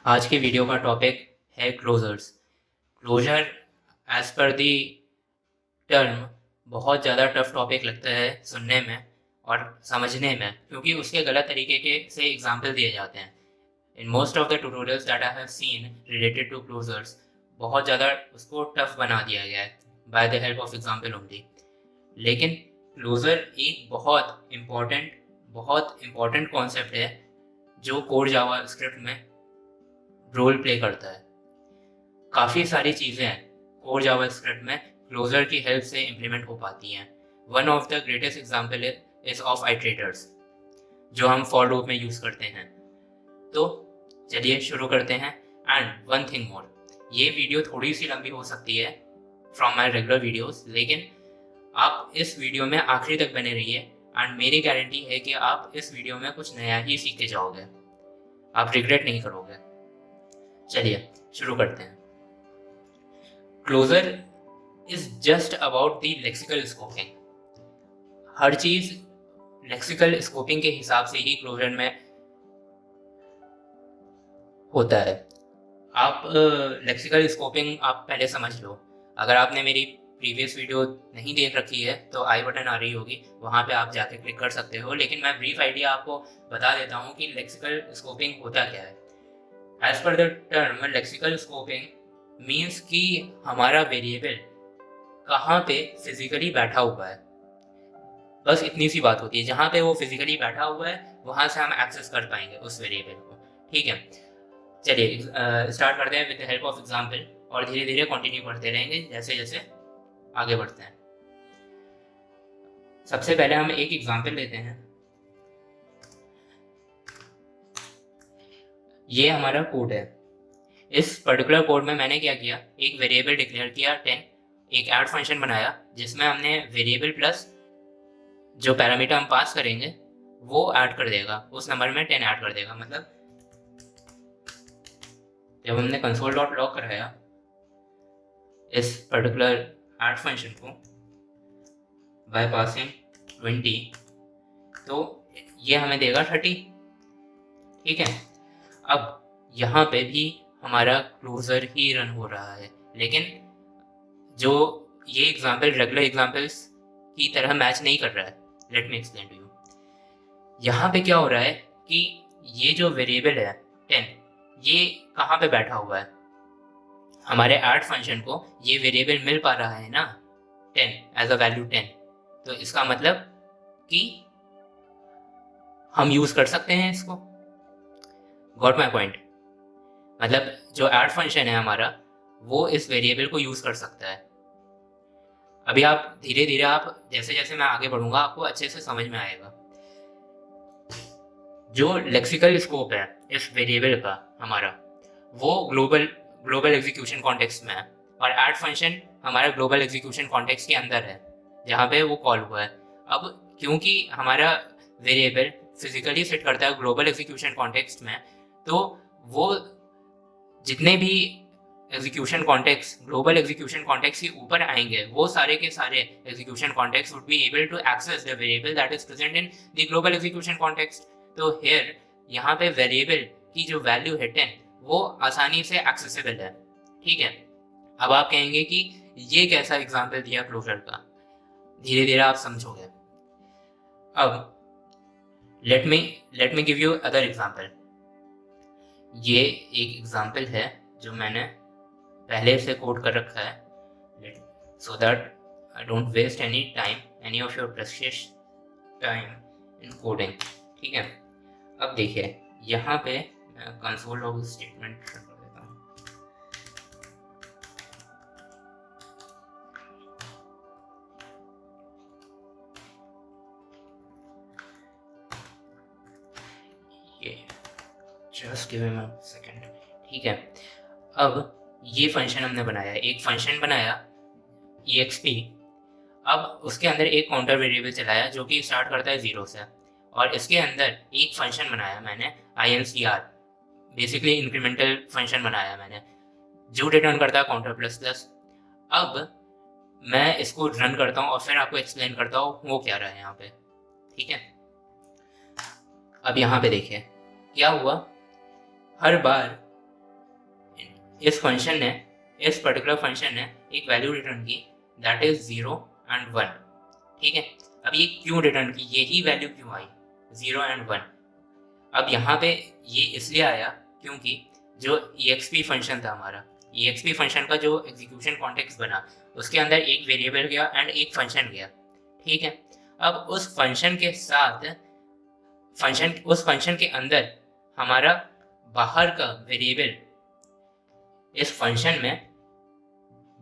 आज की वीडियो का टॉपिक है closures. Closure as per the term बहुत ज़्यादा टफ टॉपिक लगता है सुनने में और समझने में, क्योंकि उसके गलत तरीके के से एग्जाम्पल दिए जाते हैं। In most of the tutorials that I have seen related to closures बहुत ज़्यादा उसको टफ बना दिया गया है by the help of example only. लेकिन क्लोजर एक बहुत इम्पॉर्टेंट कॉन्सेप्ट है जो कोर जावा स्क्रिप्ट में रोल प्ले करता है। काफ़ी सारी चीज़ें हैं कोर जावास्क्रिप्ट में क्लोजर की हेल्प से इम्प्लीमेंट हो पाती हैं। One of the greatest example is of iterators जो हम फॉर लूप में यूज़ करते हैं। तो चलिए शुरू करते हैं। एंड वन थिंग मोर, ये वीडियो थोड़ी सी लंबी हो सकती है फ्रॉम माई रेगुलर वीडियोस, लेकिन आप इस वीडियो में आखिरी तक बने रहिए एंड मेरी गारंटी है कि आप इस वीडियो में कुछ नया ही सीख के जाओगे, आप रिग्रेट नहीं करोगे। चलिए शुरू करते हैं। Closure is just about the lexical scoping. हर चीज लेक्सिकल स्कोपिंग के हिसाब से ही क्लोजर में होता है। आप लेक्सिकल स्कोपिंग आप पहले समझ लो। अगर आपने मेरी प्रीवियस वीडियो नहीं देख रखी है तो आई बटन आ रही होगी, वहाँ पे आप जाके क्लिक कर सकते हो। लेकिन मैं ब्रीफ आइडिया आपको बता देता हूँ कि लेक्सिकल स्कोपिंग होता क्या है। एज पर the term lexical scoping means कि हमारा वेरिएबल कहाँ पे फिजिकली बैठा हुआ है, बस इतनी सी बात होती है। जहाँ पे वो फिजिकली बैठा हुआ है वहाँ से हम एक्सेस कर पाएंगे उस वेरिएबल को। ठीक है, चलिए स्टार्ट करते हैं with the help of example और धीरे धीरे कंटिन्यू करते रहेंगे जैसे जैसे आगे बढ़ते हैं। सबसे पहले हम एक एग्जांपल लेते हैं। ये हमारा कोड है। इस पर्टिकुलर कोड में मैंने क्या किया, एक वेरिएबल डिक्लेयर किया 10, एक ऐड फंक्शन बनाया जिसमें हमने वेरिएबल प्लस जो पैरामीटर हम पास करेंगे वो ऐड कर देगा, उस नंबर में 10 ऐड कर देगा। मतलब जब हमने कंसोल डॉट लॉग कराया इस पर्टिकुलर ऐड फंक्शन को बाय पासिंग 20, तो ये हमें देगा 30। ठीक है, अब यहाँ पे भी हमारा क्लोजर ही रन हो रहा है, लेकिन जो ये एग्जाम्पल रेगुलर एग्जाम्पल्स की तरह मैच नहीं कर रहा है। Let me explain to you. यहाँ पे क्या हो रहा है कि ये जो वेरिएबल है 10, ये कहाँ पे बैठा हुआ है, हमारे ऐड फंक्शन को ये वेरिएबल मिल पा रहा है ना 10 एज अ वैल्यू 10। तो इसका मतलब कि हम यूज कर सकते हैं इसको। Got my point? मतलब जो ऐड फंक्शन है हमारा वो इस वेरिएबल को यूज कर सकता है। अभी आप धीरे धीरे आप जैसे जैसे मैं आगे बढ़ूंगा आपको अच्छे से समझ में आएगा। जो लेक्सिकल स्कोप है इस वेरिएबल का हमारा, वो ग्लोबल एग्जीक्यूशन कॉन्टेक्स्ट में है और ऐड फंक्शन हमारा ग्लोबल एग्जीक्यूशन कॉन्टेक्स्ट के अंदर है जहाँ पे वो कॉल हुआ है। अब क्योंकि हमारा वेरिएबल फिजिकली सेट करता है ग्लोबल एग्जीक्यूशन कॉन्टेक्स्ट में, तो वो जितने भी execution context global execution context के ऊपर आएंगे वो सारे के सारे execution context would be able to access the variable that is present in the global execution context. तो हियर यहाँ पे वेरिएबल की जो वैल्यू है 10 वो आसानी से एक्सेसिबल है। ठीक है, अब आप कहेंगे कि ये कैसा एग्जाम्पल दिया क्लोजर का, धीरे धीरे आप समझोगे। अब let me give you other example. ये एक एग्जाम्पल है जो मैंने पहले से कोड कर रखा है so that I don't waste any of your precious time in coding. ठीक है, अब देखिए यहाँ पे मैं कंसोल लॉग स्टेटमेंट कर देता हूँ। ये just give me a second. ठीक है, अब ये फंक्शन हमने बनाया, एक फंक्शन बनाया exp। अब उसके अंदर एक काउंटर वेरिएबल चलाया जो कि स्टार्ट करता है 0 से, और इसके अंदर एक फंक्शन बनाया मैंने incr, बेसिकली इंक्रीमेंटल फंक्शन बनाया मैंने जो रिटर्न करता है काउंटर प्लस प्लस। अब मैं इसको रन करता हूँ और फिर आपको एक्सप्लेन करता हूँ वो क्या रहा है यहाँ पे। ठीक है, अब यहाँ पे देखिए क्या हुआ। हर बार इस पर्टिकुलर फंक्शन ने एक वैल्यू रिटर्न की दैट इज 0 and 1, ठीक है। अब ये क्यों रिटर्न की, यही वैल्यू क्यों आई 0 and 1? अब यहाँ पे ये इसलिए आया क्योंकि जो exp फंक्शन था हमारा, exp फंक्शन का जो एग्जीक्यूशन कॉन्टेक्स्ट बना उसके अंदर एक वेरिएबल गया एंड एक फंक्शन गया, ठीक है। अब उस फंक्शन के साथ उस फंक्शन के अंदर हमारा बाहर का वेरिएबल, इस फंक्शन में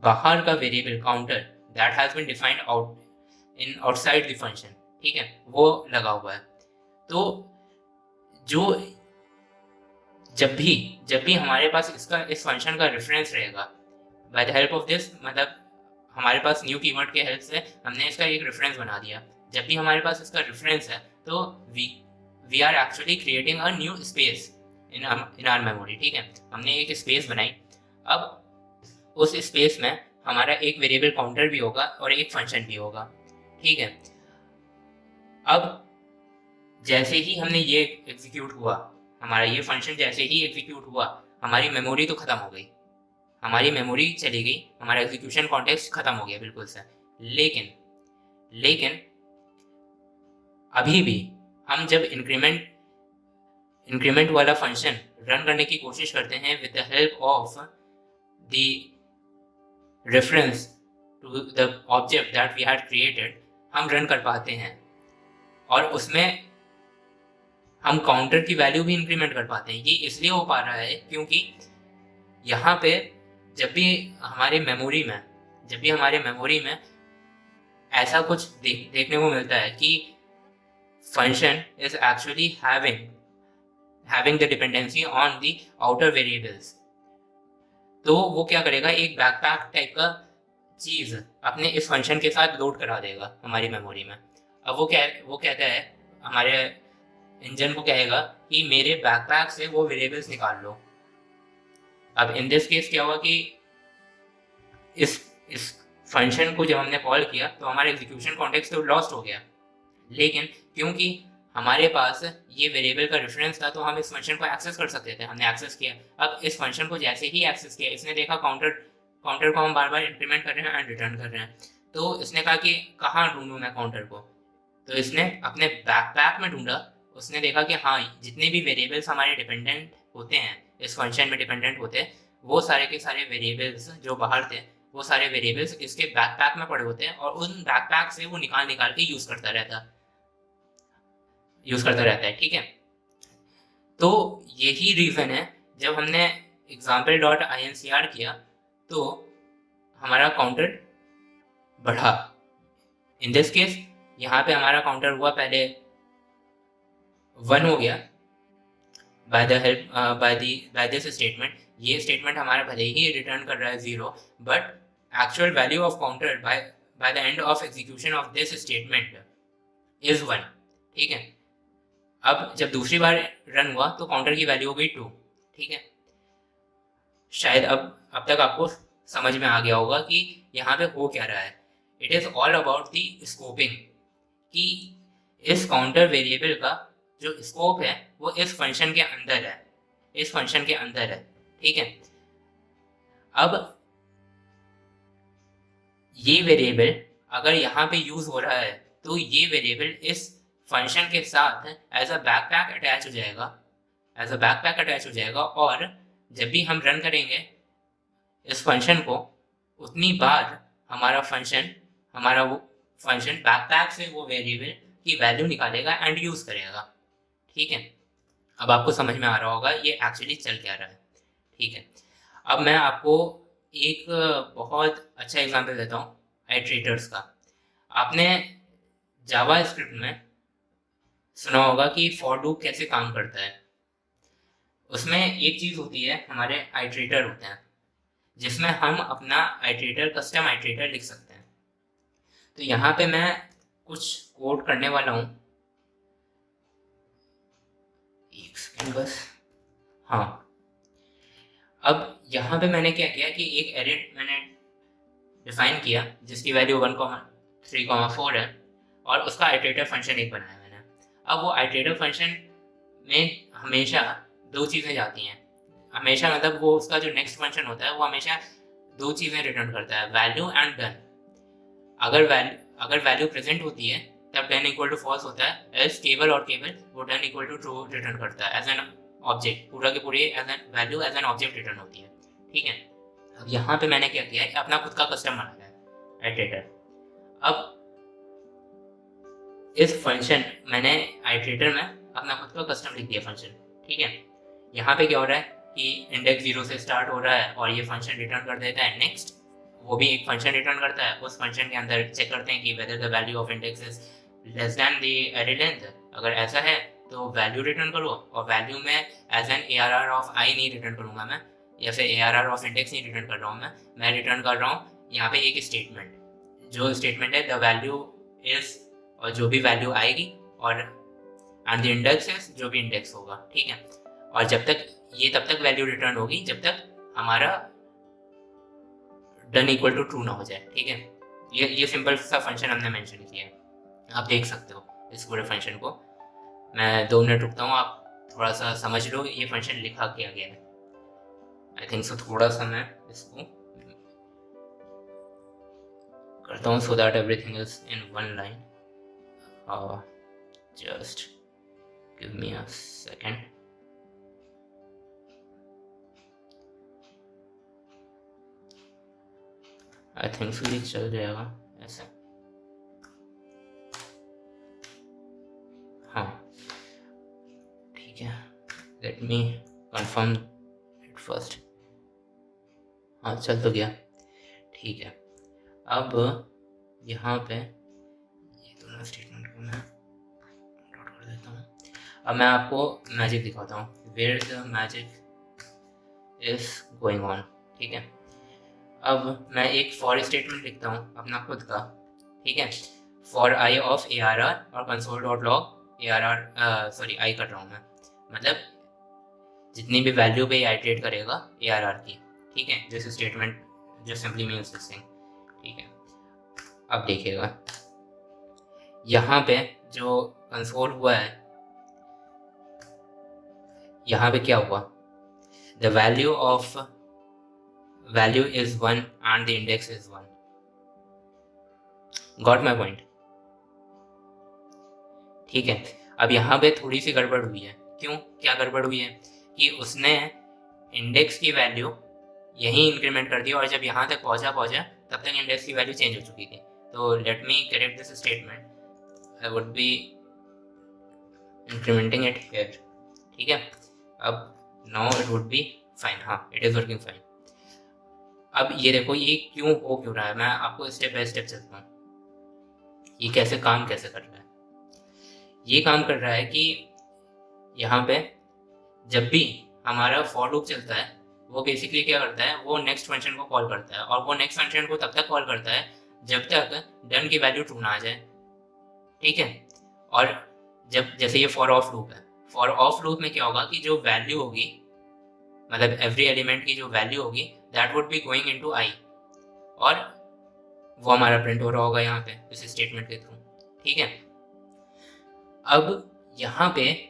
बाहर का variable counter that has been defined outside the function, ठीक है, वो लगा हुआ है। तो जो जब भी हमारे पास इस फंक्शन का रेफरेंस रहेगा, bye the help of this, मतलब हमारे पास न्यू कीवर्ड के हेल्प से हमने इसका एक रेफरेंस बना दिया। जब भी हमारे पास इसका रेफरेंस है तो we are actually creating a new space in our memory, ठीक है। हमने एक स्पेस बनाई। अब उस स्पेस में हमारा एक वेरिएबल काउंटर भी होगा और एक फंक्शन भी होगा, ठीक है। अब जैसे ही हमने ये एग्जीक्यूट हुआ, हमारा ये फंक्शन जैसे ही एग्जीक्यूट हुआ, हमारी मेमोरी तो ख़त्म हो गई, हमारी मेमोरी चली गई, हमारा एग्जीक्यूशन कॉन्टेक्स्ट ख़त्म हो गया बिल्कुल से। लेकिन अभी भी हम जब इंक्रीमेंट वाला फंक्शन रन करने की कोशिश करते हैं with the help of the reference to the object that we had created, हम रन कर पाते हैं और उसमें हम काउंटर की वैल्यू भी इंक्रीमेंट कर पाते हैं। ये इसलिए हो पा रहा है क्योंकि यहाँ पे जब भी हमारे मेमोरी में ऐसा कुछ देखने को मिलता है कि function is actually having the dependency on the outer variables, तो वो क्या करेगा, एक बैकपैक टाइप का चीज अपने इस फंक्शन के साथ लोड करा देगा हमारी मेमोरी में। अब वो कहता है, हमारे इंजन को कहेगा कि मेरे बैकपैक से वो वेरिएबल्स निकाल लो। अब इन दिस केस क्या हुआ कि इस फंक्शन को जब हमने कॉल किया तो हमारा एग्जीक्यूशन कॉन्टेक्स्ट तो लॉस्ट हो गया, लेकिन क्योंकि हमारे पास ये वेरिएबल का रेफरेंस था तो हम इस फंक्शन को एक्सेस कर सकते थे, हमने एक्सेस किया। अब इस फंक्शन को जैसे ही एक्सेस किया, इसने देखा काउंटर को हम बार बार इंक्रीमेंट कर रहे हैं एंड रिटर्न कर रहे हैं, तो इसने कहा कि कहाँ ढूंढूं मैं काउंटर को, तो इसने अपने बैकपैक में ढूंढा। उसने देखा कि हाँ, जितने भी वेरिएबल्स हमारे डिपेंडेंट होते हैं, इस फंक्शन में डिपेंडेंट होते हैं, वो सारे के सारे वेरिएबल्स जो बाहर थे, वो सारे वेरिएबल्स इसके बैकपैक में पड़े होते हैं और उन बैकपैक से वो निकाल के यूज करता रहता है, ठीक है। तो यही रीज़न है, जब हमने example.incr किया तो हमारा काउंटर बढ़ा। इन दिस केस यहाँ पे हमारा काउंटर हुआ पहले 1 हो गया बाय दिस स्टेटमेंट। ये स्टेटमेंट हमारा भले ही रिटर्न कर रहा है 0, but actual value of counter by the end of execution of this statement is 1, ठीक है। अब जब दूसरी बार रन हुआ तो काउंटर की वैल्यू हो गई 2, ठीक है। शायद अब तक आपको समझ में आ गया होगा कि यहाँ पे हो क्या रहा है। It is all about the scoping, कि इस काउंटर वेरिएबल का जो स्कोप है वो इस फंक्शन के अंदर है, ठीक है। अब ये वेरिएबल अगर यहाँ पे यूज हो रहा है तो ये वेरिएबल इस फंक्शन के साथ एज अ बैकपैक अटैच हो जाएगा और जब भी हम रन करेंगे इस फंक्शन को, उतनी बार हमारा फंक्शन बैकपैक से वो वेरिएबल की वैल्यू निकालेगा एंड यूज करेगा, ठीक है। अब आपको समझ में आ रहा होगा ये एक्चुअली चल क्या रहा है, ठीक है। अब मैं आपको एक बहुत अच्छा एग्जांपल देता हूँ आइट्रेटर्स का। आपने जावा स्क्रिप्ट में सुना होगा कि फॉर लूप कैसे काम करता है। उसमें एक चीज़ होती है, हमारे आइट्रेटर होते हैं, जिसमें हम अपना कस्टम आइट्रेटर लिख सकते हैं। तो यहाँ पे मैं कुछ कोड करने वाला हूँ, एक सेकंड बस। हाँ, अब यहाँ पे मैंने क्या किया कि एक एरे मैंने डिफाइन किया जिसकी वैल्यू 1,3,4 है और उसका आइट्रेटर फंक्शन एक बनाया मैंने। अब वो आइट्रेटर फंक्शन में हमेशा 2 चीज़ें जाती हैं, हमेशा मतलब वो उसका जो नेक्स्ट फंक्शन होता है वो हमेशा दो चीज़ें रिटर्न करता है, वैल्यू एंड डन। अगर वैल्यू प्रेजेंट होती है तब डन इक्वल टू फॉल्स होता है, एल्स केवल और केवल वो done equal to true return करता है एज एन ऑब्जेक्ट, पूरा के पूरे as an value as an object return होती है। ठीक है, अब यहाँ पे मैंने क्या किया है, अपना खुद का कस्टम बनाया है आइटरेटर। अब इस फंक्शन मैंने आइटरेटर में अपना खुद का कस्टम लिख दिया फंक्शन। ठीक है, यहाँ पे क्या हो रहा है कि इंडेक्स 0 से स्टार्ट हो रहा है और ये फंक्शन रिटर्न कर देता है नेक्स्ट, वो भी एक फंक्शन रिटर्न करता है। उस फंक्शन के अंदर चेक करते हैं कि whether the value of index is less than the array length. अगर ऐसा है तो वैल्यू रिटर्न करो, और वैल्यू में एज एन ARR ऑफ आई नहीं रिटर्न करूंगा मैं, या फिर ARR ऑफ इंडेक्स नहीं रिटर्न कर रहा हूँ मैं रिटर्न कर रहा हूँ यहाँ पे एक स्टेटमेंट, जो स्टेटमेंट है द वैल्यू इज, और जो भी वैल्यू आएगी, और एंड द इंडेक्स इज, जो भी इंडेक्स होगा। ठीक है, और जब तक ये तब तक वैल्यू रिटर्न होगी जब तक हमारा डन इक्वल टू ट्रू ना हो जाए। ठीक है, ये सिंपल सा फंक्शन हमने मेंशन किया है, आप देख सकते हो इस पूरे फंक्शन को। मैं 2 मिनट रुकता हूँ, आप थोड़ा सा समझ लो ये फंक्शन लिखा क्या गया है। आई थिंक सो थोड़ा सा मैं इसको करता हूँ so that everything is in one line. Just give me a second. I think so ये चल जाएगा ऐसे। हाँ ठीक है, let me confirm it first. हाँ चल तो गया। ठीक है, अब यहाँ पे ये दोनों स्टेटमेंट को मैं नोट कर देता हूँ। अब मैं आपको मैजिक दिखाता हूँ, where the magic is going on. ठीक है, अब मैं एक फॉर स्टेटमेंट लिखता हूँ अपना खुद का। ठीक है, फॉर आई ऑफ ARR और console dot log ARR, sorry I कर रहा हूँ मैं, मतलब जितनी भी वैल्यू पे आइटरेट करेगा ARR की। ठीक है, this statement just simply means this thing. ठीक है, अब देखिएगा यहाँ पे जो कंसोल हुआ है, यहाँ पे क्या हुआ, the value of value is 1 and the index is 1। Got my point? ठीक है, अब यहाँ पे थोड़ी सी गड़बड़ हुई है। क्यों, क्या गड़बड़ हुई है कि उसने इंडेक्स की वैल्यू यहीं इंक्रीमेंट कर दी, और जब यहाँ तक पहुँचा तब तक इंडेक्स की वैल्यू चेंज हो चुकी थी। तो let me correct this statement, I would be incrementing it here. ठीक है, अब now it would be fine. हाँ, इट इज़ वर्किंग फाइन। अब ये देखो ये क्यों रहा है, मैं आपको स्टेप बाय स्टेप चलता हूँ ये कैसे काम कर रहा है। ये काम कर रहा है कि यहाँ पे जब भी हमारा फॉर लूप चलता है, वो बेसिकली क्या करता है, वो नेक्स्ट फंक्शन को कॉल करता है, और वो नेक्स्ट फंक्शन को तब तक कॉल करता है जब तक डन की वैल्यू ट्रू ना आ जाए। ठीक है, और जब जैसे ये फॉर ऑफ लूप है, फॉर ऑफ लूप में क्या होगा कि जो वैल्यू होगी, मतलब एवरी एलिमेंट की जो वैल्यू होगी that would be going into I, और वो हमारा प्रिंट हो रहा होगा यहाँ पे इस स्टेटमेंट के थ्रू। ठीक है, अब यहाँ पे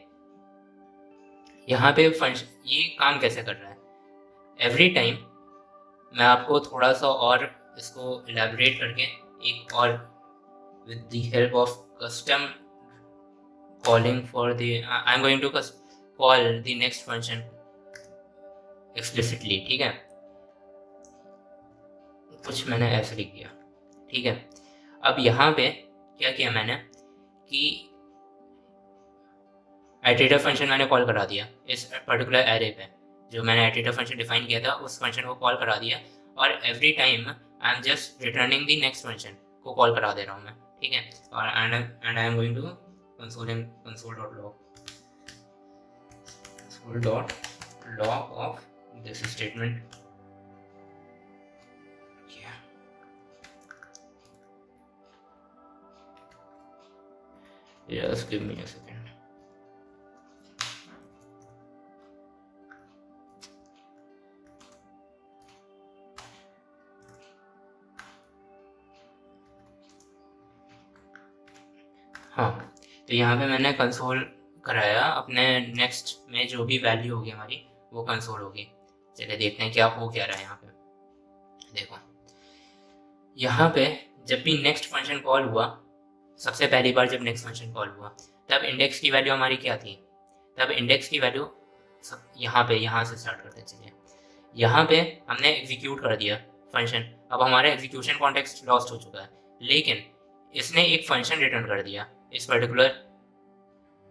फंक्शन ये काम कैसे कर रहा है, एवरी टाइम मैं आपको थोड़ा सा और इसको इलेबोरेट करके एक और with the help of custom calling for the I am going to call the next function explicitly. ठीक है, कुछ मैंने ऐसे लिख दिया। ठीक है, अब यहाँ पे क्या किया मैंने कि आइटरेटर फंक्शन मैंने कॉल करा दिया इस पर्टिकुलर एरे पे, जो मैंने आइटरेटर फंक्शन डिफाइन किया था उस फंक्शन को कॉल करा दिया, और every time I am just returning the next function को कॉल करा दे रहा हूँ मैं। ठीक है, और and I am going to console dot log of this statement. Just give me a second. हाँ, तो यहाँ पे मैंने कंसोल कराया अपने नेक्स्ट में जो भी वैल्यू होगी हमारी वो कंसोल होगी। चलिए देखते हैं क्या हो क्या रहा है यहाँ पे। देखो यहाँ पे जब भी नेक्स्ट फंक्शन कॉल हुआ, सबसे पहली बार जब नेक्स्ट फंक्शन कॉल हुआ, तब इंडेक्स की वैल्यू हमारी क्या थी? तब इंडेक्स की वैल्यू यहाँ से स्टार्ट करते हैं। चलिए यहाँ पे हमने एग्जीक्यूट कर दिया फंक्शन। अब हमारा एग्जीक्यूशन कॉन्टेक्स्ट लॉस्ट हो चुका है, लेकिन इसने एक फंक्शन रिटर्न कर दिया। इस पर्टिकुलर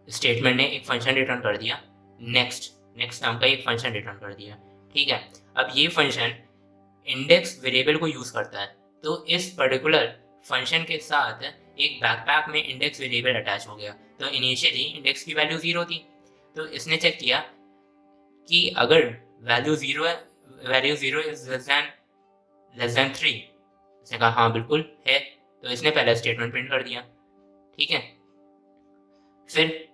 स्टेटमेंट ने एक फंक्शन रिटर्न कर दिया, नेक्स्ट नाम का एक फंक्शन रिटर्न कर दिया। ठीक है, अब ये फंक्शन इंडेक्स वेरिएबल को यूज करता है, तो इस पर्टिकुलर फंक्शन के साथ एक बैकपैक में इंडेक्स वेरिएबल अटैच हो गया। तो इनिशियली इंडेक्स की वैल्यू 0 थी, तो इसने चेक किया कि अगर वैल्यू 0 है, वैल्यू 0 इज लेस देन 3, इसने कहा हाँ बिल्कुल है, तो इसने पहला स्टेटमेंट प्रिंट कर दिया। ठीक है, फिर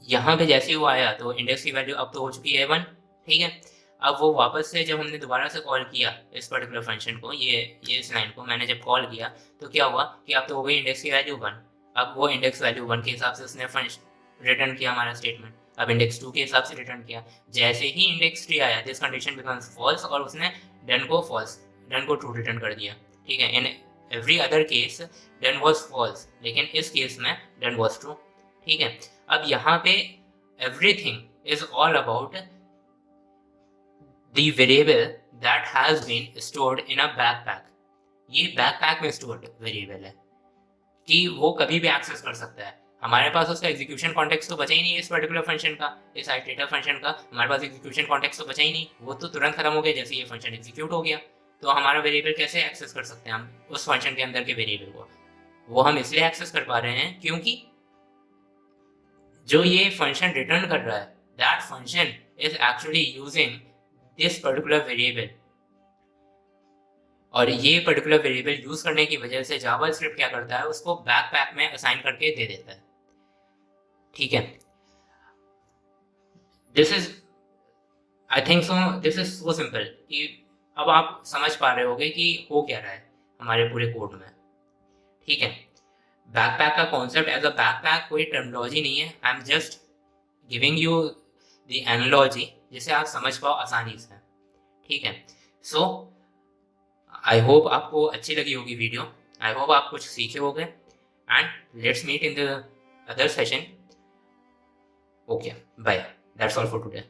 यहाँ पे जैसे ही वो आया तो इंडेक्स की वैल्यू अब तो हो चुकी है 1। ठीक है, अब वो वापस से जब हमने दोबारा से कॉल किया इस पर्टिकुलर फंक्शन को, ये इस लाइन को मैंने जब कॉल किया तो क्या हुआ कि अब तो हो गई इंडेक्स की वैल्यू 1। अब वो इंडेक्स वैल्यू 1 के हिसाब से उसने फंक्शन रिटर्न किया हमारा स्टेटमेंट। अब इंडेक्स 2 के हिसाब से रिटर्न किया। जैसे ही इंडेक्स 3 आया, दिस कंडीशन बिकम्स फॉल्स, और उसने डन को ट्रू रिटर्न कर दिया। ठीक है, in every other case done was false, लेकिन इस केस में डन वॉज ट्रू। ठीक है, अब यहाँ पे everything is all about the variable that has been stored in a backpack. ये बैकपैक में स्टोर्ड वेरिएबल है कि वो कभी भी एक्सेस कर सकता है। हमारे पास उसका एग्जीक्यूशन कॉन्टेक्स्ट तो बचा ही नहीं है इस पर्टिकुलर फंक्शन का, इस आइटरेटर फंक्शन का हमारे पास एग्जीक्यूशन कॉन्टेक्स्ट तो बचा ही नहीं, वो तो तुरंत खत्म हो गया जैसे ये फंक्शन एग्जीक्यूट हो गया। तो हमारा वेरिएबल कैसे एक्सेस कर सकते हैं हम उस फंक्शन के अंदर के वेरिएबल को? वो हम इसलिए एक्सेस कर पा रहे हैं क्योंकि जो ये फंक्शन रिटर्न कर रहा है, that function is actually using this particular variable, और ये पर्टिकुलर वेरिएबल यूज करने की वजह से जावा स्क्रिप्ट क्या करता है, उसको बैकपैक में असाइन करके दे देता है। ठीक है, this is I think so this is so simple कि अब आप समझ पा रहे होगे कि हो क्या रहा है हमारे पूरे कोड में। ठीक है, बैकपैक का कॉन्सेप्ट एज अ बैकपैक कोई टर्मिनोलॉजी नहीं है, आई am just giving you the analogy जिसे आप समझ पाओ आसानी से। ठीक है, सो आई होप आपको अच्छी लगी होगी वीडियो, आई होप आप कुछ सीखे होगे, and let's meet in the other session. Okay, bye, that's all for today.